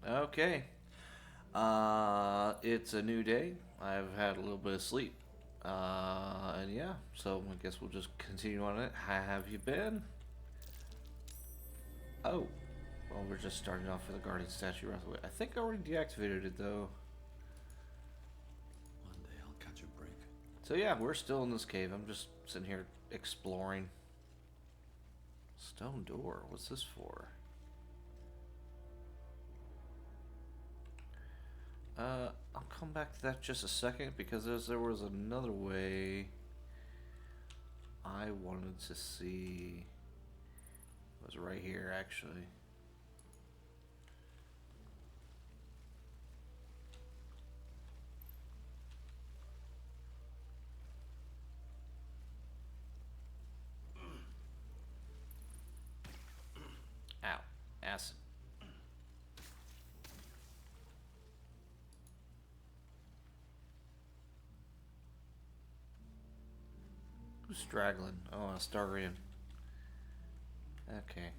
Okay. It's a new day. I've had a little bit of sleep. And yeah, so I guess we'll just continue on it. How have you been? Oh, well, we're just starting off with a guardian statue right away. I think I already deactivated it though. One day I'll catch a break. So yeah, we're still in this cave. I'm just sitting here exploring. Stone door. What's this for? I'll come back to that just a second because there was another way I wanted to see. It was right here actually. Ow. Acid. Who's straggling? Oh, a Larian. Okay.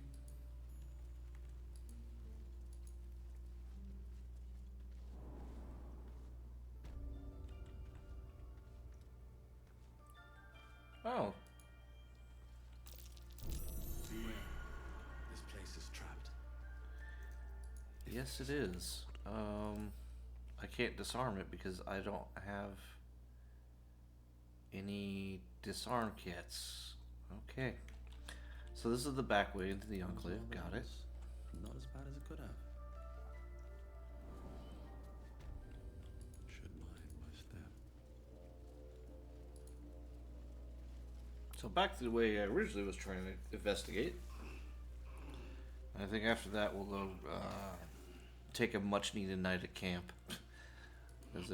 Oh, Beware. This place is trapped. yes it is. I can't disarm it because I don't have any disarm kits. Okay. So this is the back way into the enclave. Got it. Not as bad as it could have. Should mind my step. So back to the way I originally was trying to investigate. I think after that we'll go take a much needed night at camp. As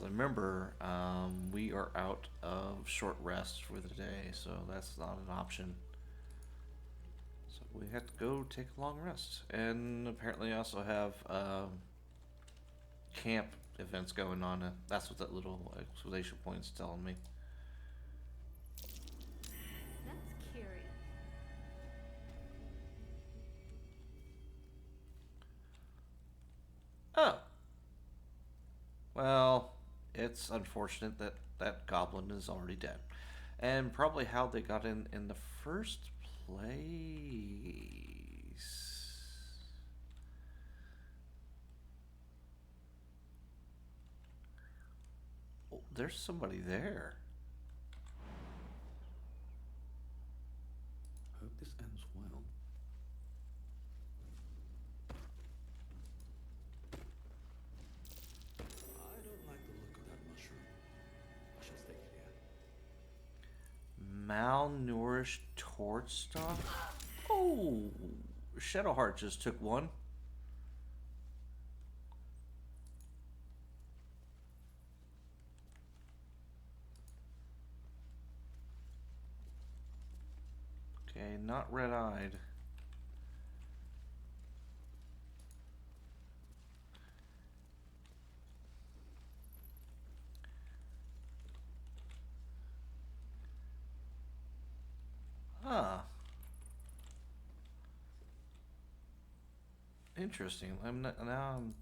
I remember, we are out of short rest for the day, so that's not an option. So we have to go take a long rest. And apparently I also have camp events going on. That's what that little exclamation point is telling me. That's curious. Oh. Well, it's unfortunate that that goblin is already dead. And probably how they got in the first place. Oh, there's somebody there. Hope this ends well. I don't like the look of that mushroom. I should stay clear. Malnourished torch stock? Oh, Shadowheart just took one. Okay, not red-eyed. Huh. Interesting. I'm not, now I'm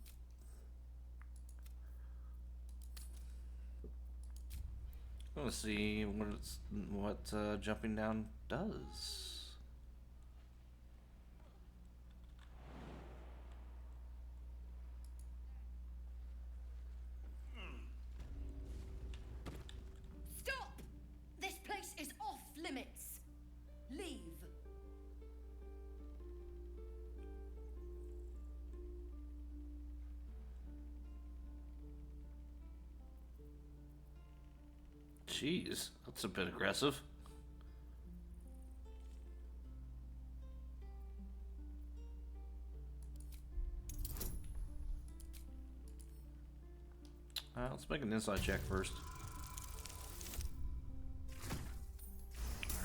gonna see what jumping down does. Stop! This place is off limits. Leave. Jeez, that's a bit aggressive. Let's make an inside check first.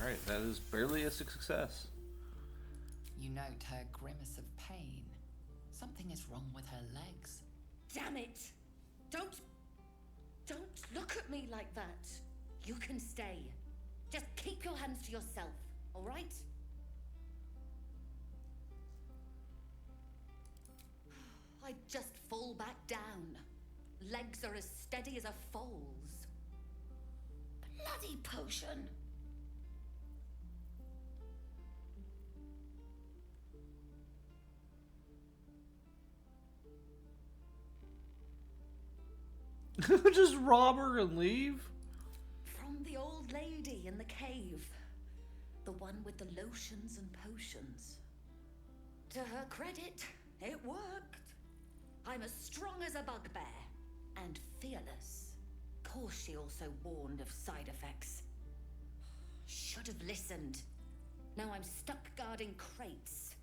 Alright, that is barely a success. You note her grimace of pain. Something is wrong with her legs. Damn it! Don't look at me like that. You can stay. Just keep your hands to yourself, all right? back down. Legs are as steady as a foal's. Bloody potion! Just rob her and leave? From the old lady in the cave. The one with the lotions and potions. To her credit, it worked. I'm as strong as a bugbear. And fearless. Course she also warned of side effects. Should have listened. Now I'm stuck guarding crates.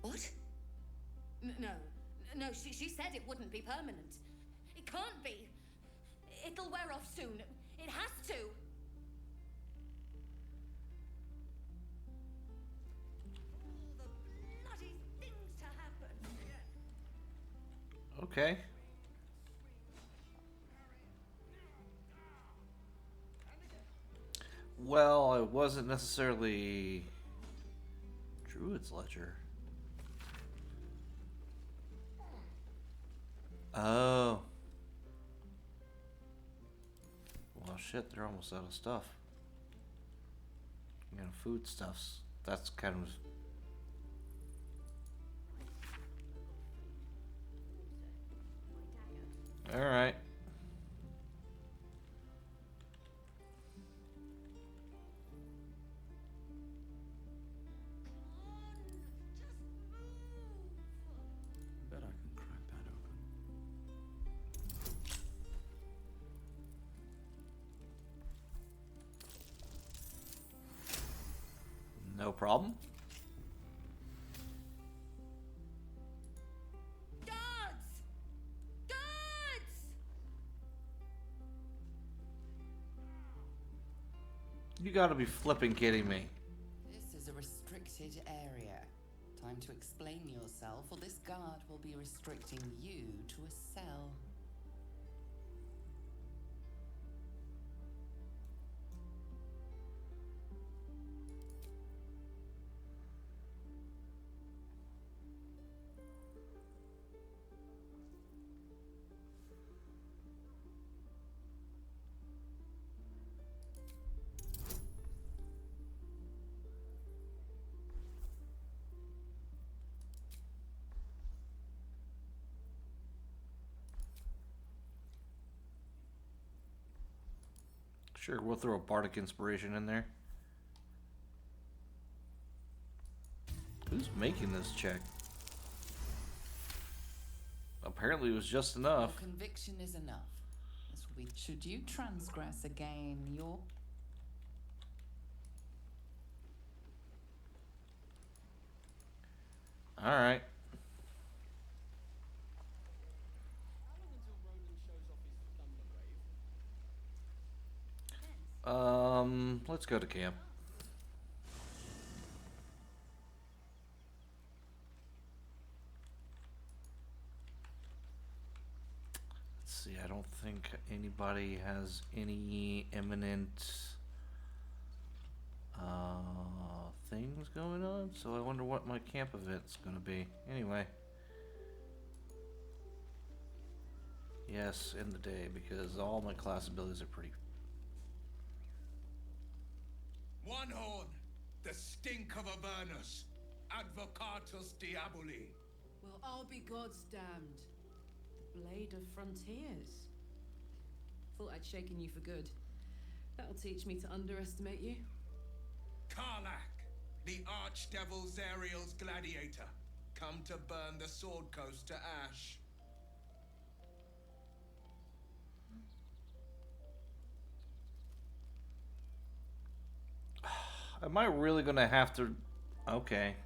What? No, she said it wouldn't be permanent. It can't be. It'll wear off soon. It has to. All the bloody things to happen. Okay. Well, it wasn't necessarily Druid's Ledger. Oh. Well, shit, they're almost out of stuff. You know, foodstuffs. That's kind of... Alright. Bet I can crack that open. No problem. Guards! Guards! You gotta be flipping kidding me. This is a restricted area. Time to explain yourself, or this guard will be restricting you to a cell. Sure, we'll throw a bardic inspiration in there. Who's making this check? Apparently it was just enough. Your conviction is enough. This will be, should you transgress again, your... Alright. Let's go to camp. Let's see, I don't think anybody has any imminent things going on, so I wonder what my camp event's gonna be. Anyway. Yes, in the day, because all my class abilities are pretty... One horn, the stink of Avernus, Advocatus Diaboli. Well, I'll be God's damned. The Blade of Frontiers. Thought I'd shaken you for good. That'll teach me to underestimate you. Karlach, the Archdevil Zariel's gladiator, come to burn the Sword Coast to ash. Am I really gonna have to... Okay.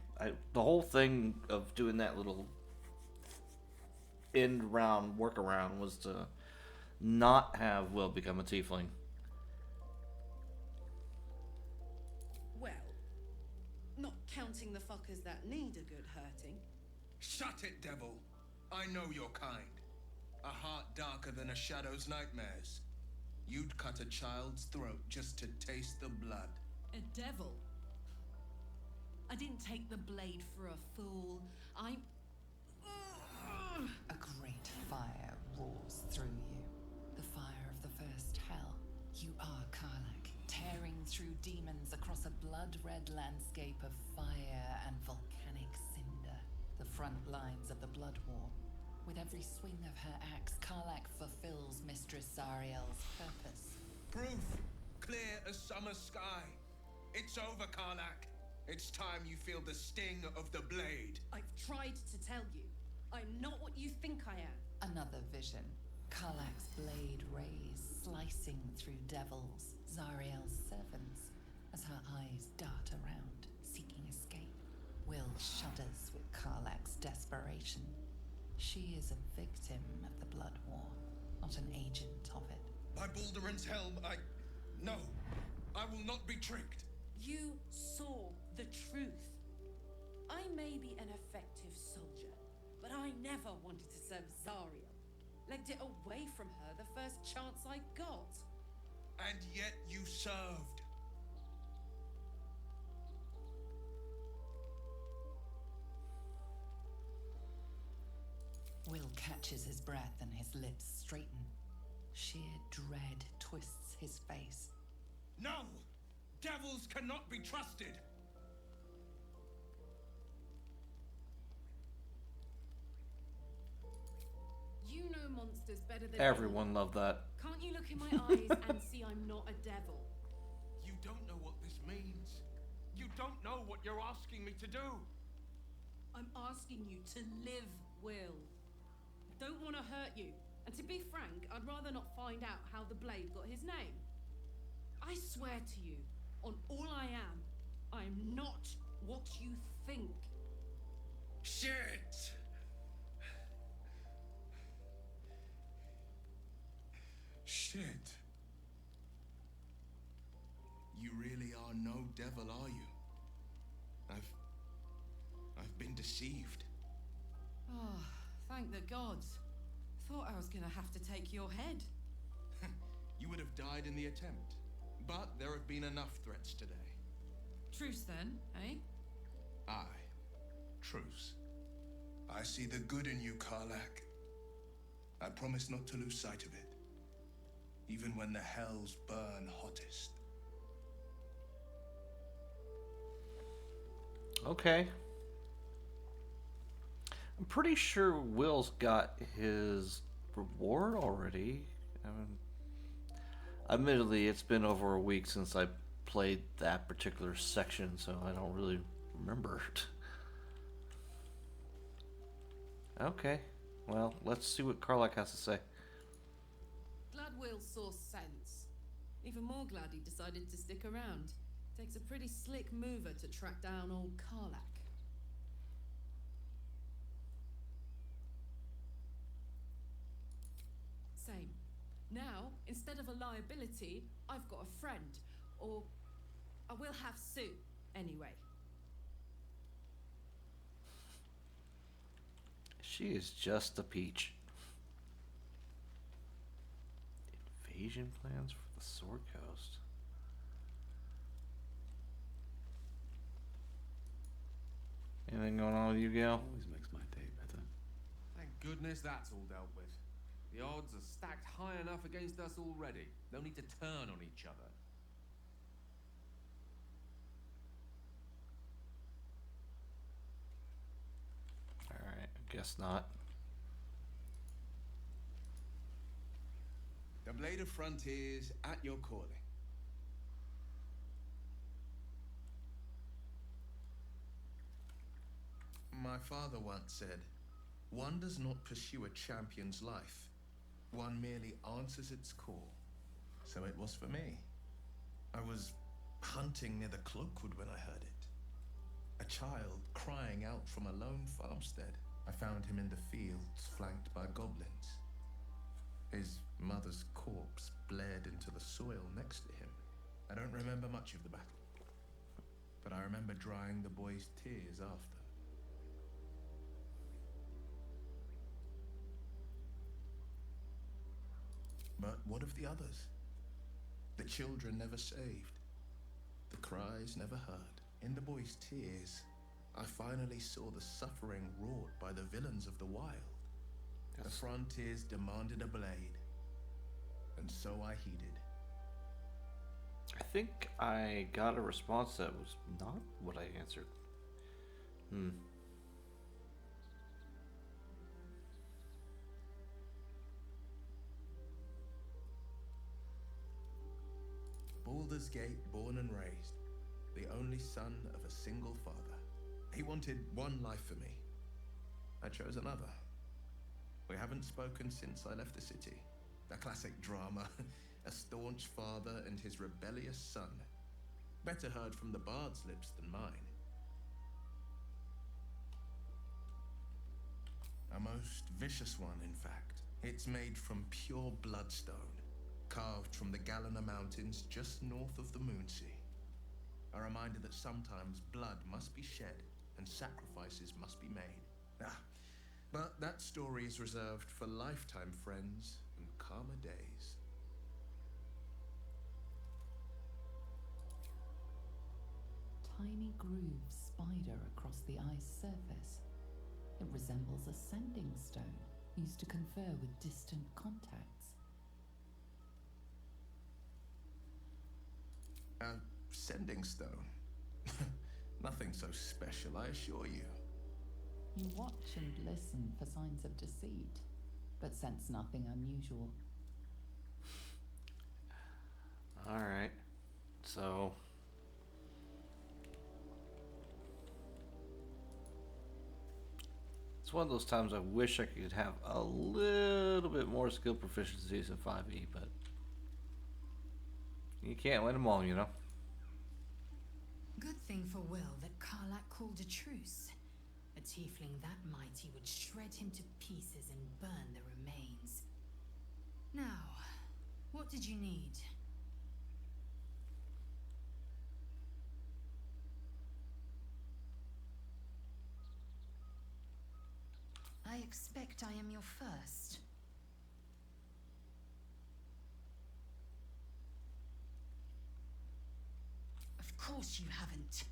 The whole thing of doing that little end round workaround was to not have Wyll become a tiefling. Well, not counting the fuckers that need a good hurting. Shut it, devil. I know your kind. A heart darker than a shadow's nightmares. You'd cut a child's throat just to taste the blood. A devil? I didn't take the blade for a fool. I'm... A great fire roars through you. The fire of the first hell. You are Karlach, tearing through demons across a blood-red landscape of fire and volcanic cinder. The front lines of the Blood War. With every swing of her axe, Karlach fulfills Mistress Zariel's purpose. Proof, clear as summer sky. It's over, Karlach. It's time you feel the sting of the blade. I've tried to tell you. I'm not what you think I am. Another vision. Karlach's blade rays slicing through devils, Zariel's servants, as her eyes dart around, seeking escape. Wyll shudders with Karlach's desperation. She is a victim of the Blood War, not an agent of it. By Balduran's helm, No, I will not be tricked. You saw the truth. I may be an effective soldier, but I never wanted to serve Zariel. Legged it away from her the first chance I got. And yet you served. Wyll catches his breath and his lips straighten. Sheer dread twists his face. No! Devils cannot be trusted! You know monsters better than Everyone loved that. Can't you look in my eyes and see I'm not a devil? You don't know what this means. You don't know what you're asking me to do. I'm asking you to live, Wyll. I don't want to hurt you. And to be frank, I'd rather not find out how the blade got his name. I swear to you, on all I am not what you think. Shit! Shit. You really are no devil, are you? I've been deceived. Oh, thank the gods. Thought I was gonna have to take your head. You would have died in the attempt. But there have been enough threats today. Truce then, eh? Aye. Truce. I see the good in you, Karlach. I promise not to lose sight of it. Even when the hells burn hottest. Okay. I'm pretty sure Will's got his reward already. Admittedly, it's been over a week since I played that particular section, so I don't really remember it. Okay. Well, let's see what Karlach has to say. Glad Wyll saw sense. Even more glad he decided to stick around. Takes a pretty slick mover to track down old Karlach. Same. Now, instead of a liability, I've got a friend. Or I will have Sue, anyway. She is just a peach. Invasion plans for the Sword Coast. Anything going on with you, Gail? Always makes my day better. Thank goodness that's all dealt with. The odds are stacked high enough against us already. No need to turn on each other. Alright, I guess not. The Blade of Frontiers at your calling. My father once said, "One does not pursue a champion's life. One merely answers its call." So it was for me. I was hunting near the Cloakwood when I heard it. A child crying out from a lone farmstead. I found him in the fields, flanked by goblins. His mother's corpse blared into the soil next to him. I don't remember much of the battle, but I remember drying the boy's tears after. But what of the others? children never saved, the cries never heard. In the boy's tears, I finally saw the suffering wrought by the villains of the wild. The frontiers demanded a blade, and so I heeded. I think I got a response that was not what I answered. Baldur's Gate, born and raised, the only son of a single father. He wanted one life for me. I chose another. We haven't spoken since I left the city. A classic drama. A staunch father and his rebellious son. Better heard from the bard's lips than mine. A most vicious one, in fact. It's made from pure bloodstone, carved from the Galena Mountains just north of the Moonsea. A reminder that sometimes blood must be shed and sacrifices must be made. But that story is reserved for lifetime friends and calmer days. Tiny grooves spider across the ice surface. It resembles a sending stone used to confer with distant contacts. A sending stone? Nothing so special, I assure you. You watch and listen for signs of deceit, but sense nothing unusual. Alright. So... it's one of those times I wish I could have a little bit more skill proficiencies in 5e, but... you can't win them all, you know? Good thing for Wyll that Karlak called a truce. A tiefling that mighty would shred him to pieces and burn the remains. Now, what did you need? I expect I am your first. Of course you haven't.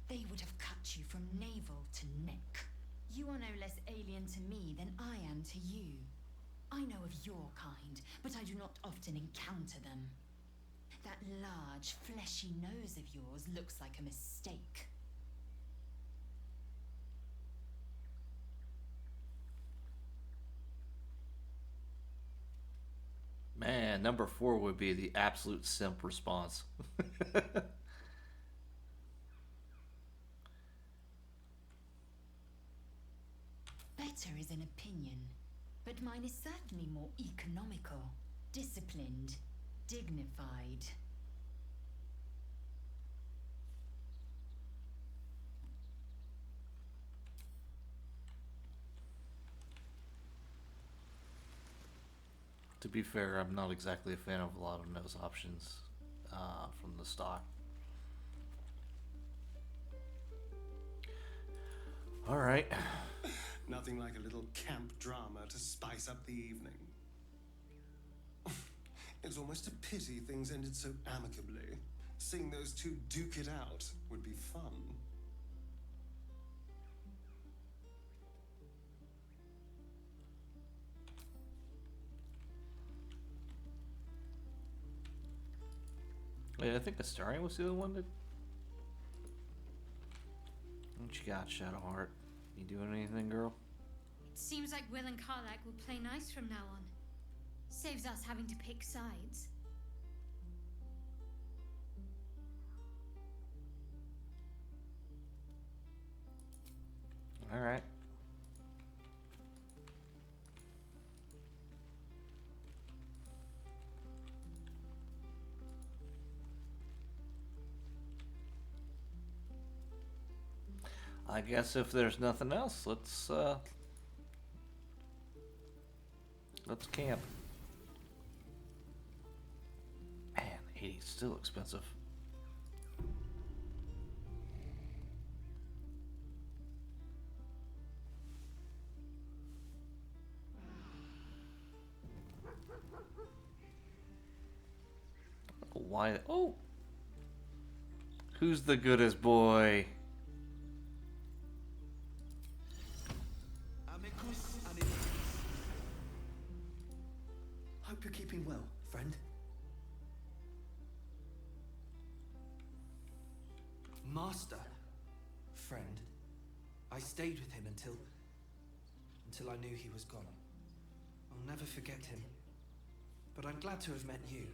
They would have cut you from navel to neck. You are no less alien to me than I am to you. I know of your kind, but I do not often encounter them. That large, fleshy nose of yours looks like a mistake. Man, number 4 would be the absolute simp response. Better is an opinion, but mine is certainly more economical, disciplined, dignified. To be fair, I'm not exactly a fan of a lot of those options from the stock. Alright. Nothing like a little camp drama to spice up the evening. It's almost a pity things ended so amicably. Seeing those two duke it out would be fun. Wait, I think Astarion was the other one that... what you got, Shadowheart? You doing anything, girl? Seems like Wyll and Karlak will play nice from now on. Saves us having to pick sides. Alright. I guess if there's nothing else, let's camp. Man, 80's still expensive. Oh. why? Oh! Who's the goodest boy? Amicus and hope you're keeping well, friend. Master. Friend. I stayed with him until I knew he was gone. I'll never forget him. But I'm glad to have met you.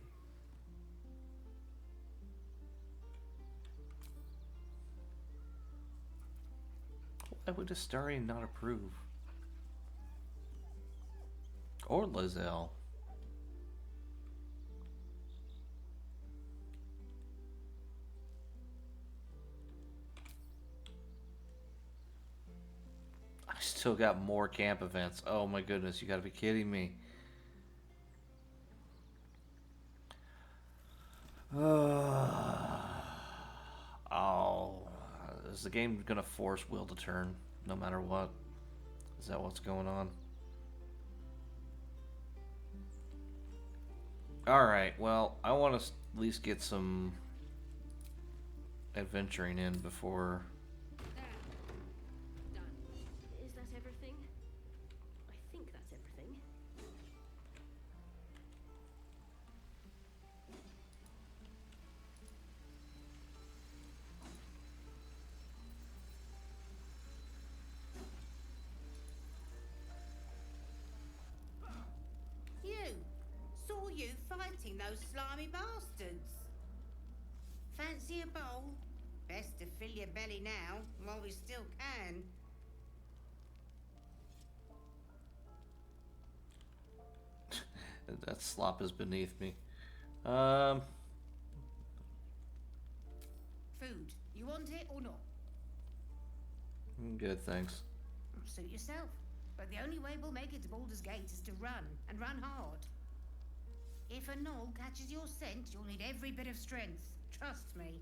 Why would Astarion not approve? Or Lizelle? I still got more camp events. Oh my goodness, you gotta be kidding me. Oh, is the game gonna force Wyll to turn no matter what? Is that what's going on? Alright, well, I want to at least get some adventuring in before... Done. Is that everything? I think that's everything. Saw you fighting those slimy bastards. Fancy a bowl? Best to fill your belly now, while we still can. That slop is beneath me. Food. You want it or not? Good, thanks. Suit yourself. But the only way we'll make it to Baldur's Gate is to run, and run hard. If a gnoll catches your scent, you'll need every bit of strength. Trust me.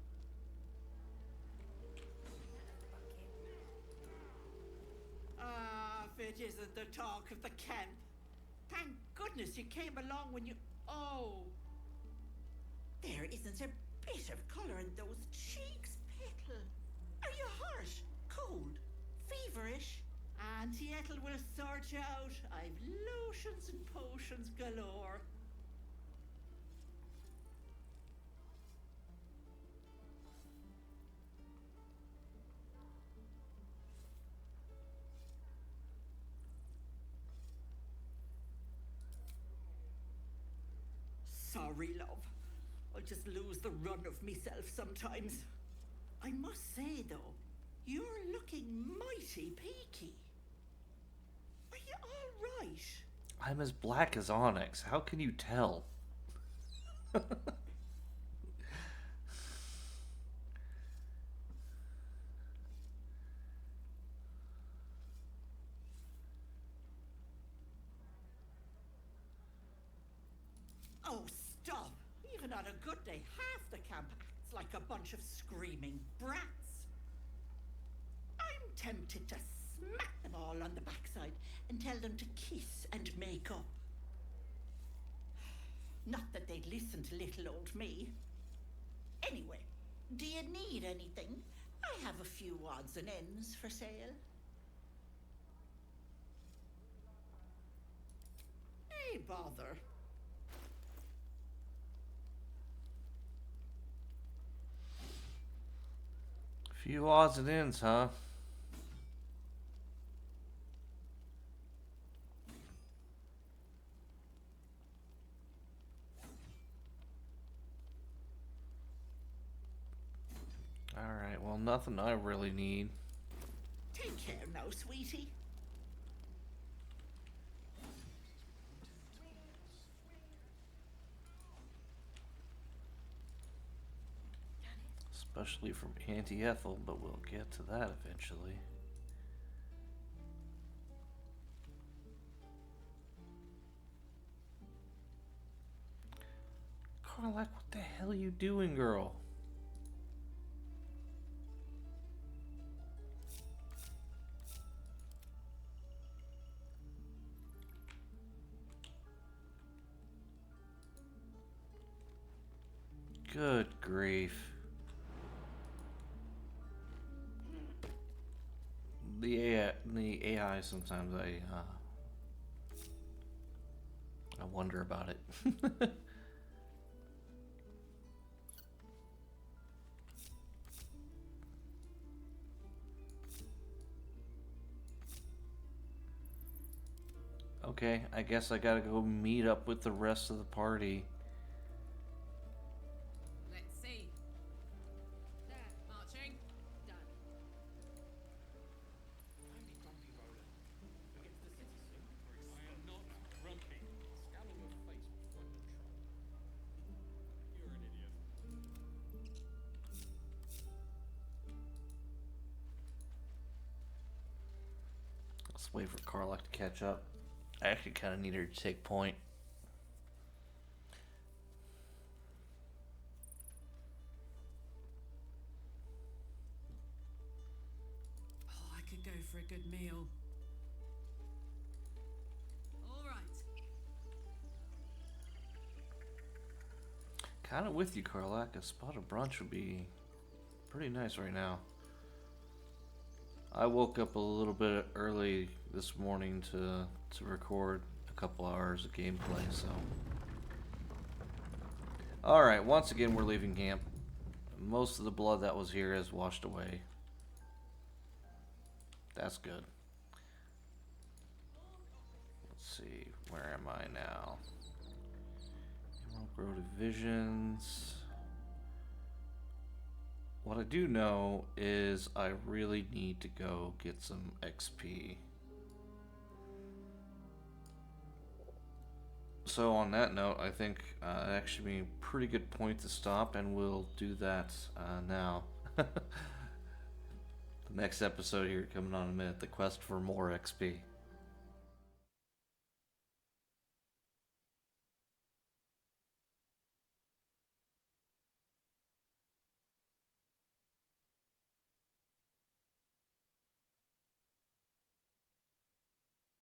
Ah, if it isn't the talk of the camp. Thank goodness you came along when you... Oh! There isn't a bit of colour in those cheeks, Petal. Are you hurt? Cold? Feverish? Auntie Ethel will sort you out. I've lotions and potions galore. Sorry, love. I just lose the run of myself sometimes. I must say, though, you're looking mighty peaky. Are you all right? I'm as black as onyx. How can you tell? Oh, stop! Even on a good day, half the camp acts like a bunch of screaming brats. I'm tempted to smack them all on the backside and tell them to kiss and make up. Not that they'd listen to little old me. Anyway, do you need anything? I have a few odds and ends for sale. Hey, bother. Few odds and ends, huh? Alright, well, nothing I really need. Take care now, sweetie. Especially from Auntie Ethel, but we'll get to that eventually. Carlac, what the hell are you doing, girl? Good grief. The AI sometimes I wonder about it. Okay, I guess I gotta go meet up with the rest of the party. Let's see. There, marching. Done. Don't be grumpy, Roland. We'll get to the city soon. I am not grumpy. Scowl on your face will find the trouble. You're an idiot. Let's wait for Karlach to catch up. I actually kind of need her to take point. Oh, I could go for a good meal. All right. Kind of with you, Karlach. A spot of brunch would be pretty nice right now. I woke up a little bit early this morning to record a couple hours of gameplay, so. Alright, once again we're leaving camp. Most of the blood that was here has washed away. That's good. Let's see, where am I now? Emerald Grove Divisions. What I do know is I really need to go get some XP. So on that note, I think it actually be a pretty good point to stop, and we'll do that now. The next episode here coming on in a minute, the quest for more XP.